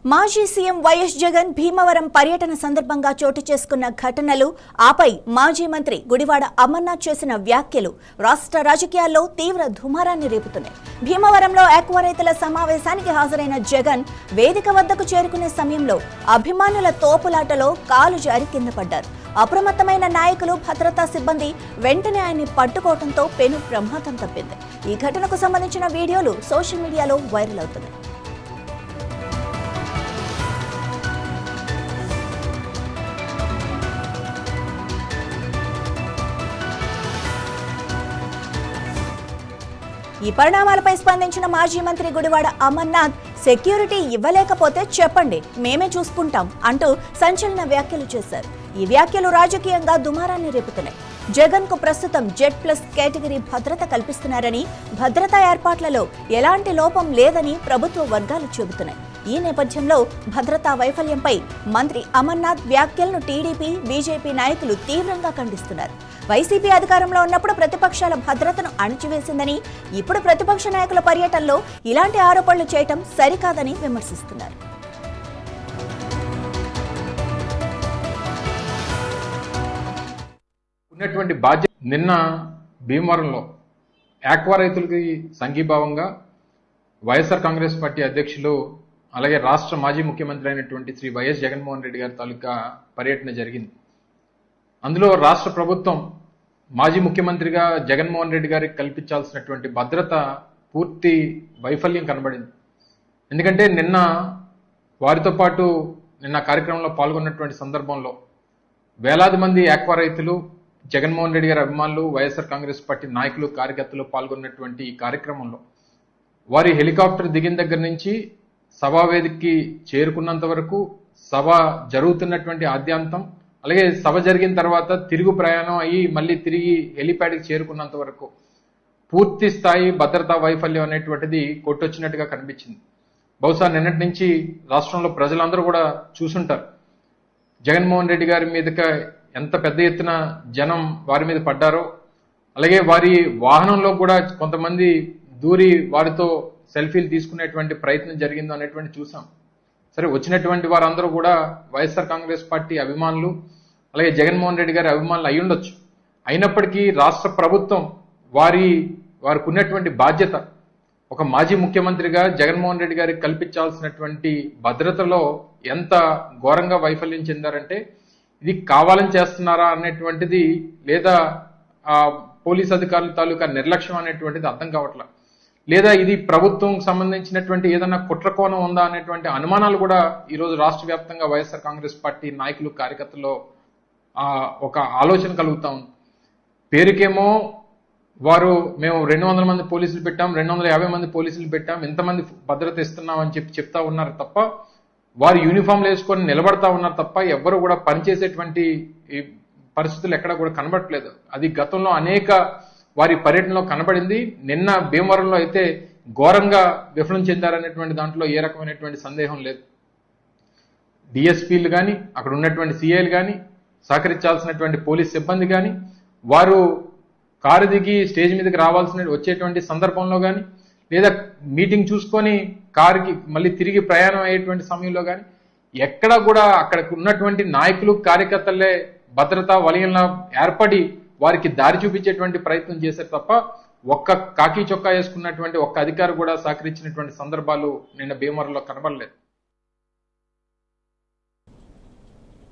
మాజీ CM YS Jagan Bhimavaram పర్యటన సందర్భంగా చోటు చేసుకున్న ఘటనలు, ఆపై మాజీ మంత్రి గుడివాడ అమర్నాథ్ చేసిన వ్యాఖ్యలు రాష్ట్ర రాజకీయాల్లో తీవ్ర దుమారాన్ని రేపుతున్నాయి. భీమవరంలో ఆక్వా రైతుల సమావేశానికి హాజరైన జగన్ వేదిక వద్దకు చేరుకునే సమయంలో అభిమానుల తోపులాటలో కాలు జారి కింద పడ్డారు. అప్రమత్తమైన నాయకులు, భద్రతా సిబ్బంది వెంటనే ఆయన్ని పట్టుకోవడంతో పెను ప్రమాదం తప్పింది. ఈ ఘటనకు సంబంధించిన వీడియోలు సోషల్ మీడియాలో వైరల్ అవుతున్నాయి. ఈ పరిణామాలపై స్పందించిన మాజీ మంత్రి గుడివాడ అమర్నాథ్, సెక్యూరిటీ ఇవ్వలేకపోతే చెప్పండి, మేమే చూసుకుంటాం అంటూ సంచలన వ్యాఖ్యలు చేశారు. ఈ వ్యాఖ్యలు రాజకీయంగా దుమారాన్ని రేపుతున్నాయి. జగన్ కు ప్రస్తుతం Z+ కేటగిరీ భద్రత కల్పిస్తున్నారని, భద్రతా ఏర్పాట్లలో ఎలాంటి లోపం లేదని ప్రభుత్వ వర్గాలు చెబుతున్నాయి. ఈ నేపథ్యంలో భద్రతా వైఫల్యంపై మంత్రి అమర్నాథ్ వ్యాఖ్యలను టీడీపీ, బీజేపీ నాయకులు తీవ్రంగా ఖండిస్తున్నారు. వైసీపీ అధికారంలో ఉన్నప్పుడు ప్రతిపక్షాల భద్రతను అణచివేసిందని, ఇప్పుడు ప్రతిపక్ష నాయకుల పర్యటనలో ఇలాంటి ఆరోపణలు చేయటం సరికాదని విమర్శిస్తున్నారు. ఉన్నటువంటి బాధ్యత నిన్న భీమవరంలో ఆక్వా రైతులకి సంఘీభావంగా వైఎస్ఆర్ కాంగ్రెస్ పార్టీ అధ్యక్షులు, అలాగే రాష్ట్ర మాజీ ముఖ్యమంత్రి అయినటువంటి శ్రీ వైఎస్ జగన్మోహన్ రెడ్డి గారి తాలూకా పర్యటన జరిగింది. అందులో రాష్ట్ర ప్రభుత్వం మాజీ ముఖ్యమంత్రిగా జగన్మోహన్ రెడ్డి గారికి కల్పించాల్సినటువంటి భద్రత పూర్తి వైఫల్యం కనబడింది. ఎందుకంటే నిన్న వారితో పాటు నిన్న కార్యక్రమంలో పాల్గొన్నటువంటి సందర్భంలో వేలాది మంది ఆక్వా రైతులు, జగన్మోహన్ రెడ్డి గారి అభిమానులు, వైఎస్ఆర్ కాంగ్రెస్ పార్టీ నాయకులు, కార్యకర్తలు పాల్గొన్నటువంటి ఈ కార్యక్రమంలో వారి హెలికాప్టర్ దిగిన దగ్గర నుంచి సభావేదికకి చేరుకున్నంత వరకు, సభ జరుగుతున్నటువంటి ఆద్యాంతం, అలాగే సభ జరిగిన తర్వాత తిరుగు ప్రయాణం అయ్యి మళ్ళీ తిరిగి హెలిప్యాడ్కి చేరుకున్నంత వరకు పూర్తి స్థాయి భద్రతా వైఫల్యం అనేటువంటిది కొట్టొచ్చినట్టుగా కనిపించింది. బహుశా నిన్నటి నుంచి రాష్ట్రంలో ప్రజలందరూ కూడా చూసుంటారు. జగన్మోహన్ రెడ్డి గారి మీదకి ఎంత పెద్ద ఎత్తున జనం వారి మీద పడ్డారో, అలాగే వారి వాహనంలో కూడా కొంతమంది దూరి వారితో సెల్ఫీలు తీసుకునేటువంటి ప్రయత్నం జరిగిందో అనేటువంటి చూసాం. సరే, వచ్చినటువంటి వారందరూ కూడా వైఎస్ఆర్ కాంగ్రెస్ పార్టీ అభిమానులు, అలాగే జగన్మోహన్ రెడ్డి గారి అభిమానులు అయి ఉండొచ్చు. అయినప్పటికీ రాష్ట్ర ప్రభుత్వం వారికి ఉన్నటువంటి బాధ్యత, ఒక మాజీ ముఖ్యమంత్రిగా జగన్మోహన్ రెడ్డి గారికి కల్పించాల్సినటువంటి భద్రతలో ఎంత ఘోరంగా వైఫల్యం చెందారంటే, ఇది కావాలని చేస్తున్నారా అనేటువంటిది, లేదా పోలీస్ అధికారుల తాలూకా నిర్లక్ష్యం అనేటువంటిది అర్థం కావట్లా, లేదా ఇది ప్రభుత్వం సంబంధించినటువంటి ఏదైనా కుట్రకోణం ఉందా అనేటువంటి అనుమానాలు కూడా ఈరోజు రాష్ట్ర వ్యాప్తంగా వైఎస్ఆర్ కాంగ్రెస్ పార్టీ నాయకులు, కార్యకర్తల్లో ఒక ఆలోచన కలుగుతా ఉంది. పేరుకేమో వారు మేము 200 మంది పోలీసులు పెట్టాం, 250 మంది పోలీసులు పెట్టాం, ఇంతమంది భద్రత ఇస్తున్నాం అని చెప్తా ఉన్నారు తప్ప, వారు యూనిఫామ్లు వేసుకొని నిలబడతా ఉన్నారు తప్ప ఎవ్వరు కూడా పనిచేసేటువంటి పరిస్థితులు ఎక్కడ కూడా కనబడట్లేదు. అది గతంలో అనేక వారి పర్యటనలో కనబడింది. నిన్న భీమవరంలో అయితే ఘోరంగా విఫలం చెందారనేటువంటి దాంట్లో ఏ రకమైనటువంటి సందేహం లేదు. డిఎస్పీలు కానీ, అక్కడ ఉన్నటువంటి సిఐలు కానీ, సహకరించాల్సినటువంటి పోలీస్ సిబ్బంది కానీ, వారు కారు దిగి స్టేజ్ మీదకి వచ్చేటువంటి సందర్భంలో కానీ, లేదా మీటింగ్ చూసుకొని కారుకి మళ్ళీ తిరిగి ప్రయాణం అయ్యేటువంటి సమయంలో కానీ ఎక్కడ కూడా అక్కడ ఉన్నటువంటి నాయకులు, కార్యకర్తలే భద్రతా వలయంలో ఏర్పడి వారికి దారి చూపించేటువంటి ప్రయత్నం చేశారు తప్ప ఒక్క కాకి చొక్కా వేసుకున్నటువంటి ఒక్క అధికారి కూడా సహకరించినటువంటి సందర్భాలు నిన్న భీమవరంలో కనబడలేదు.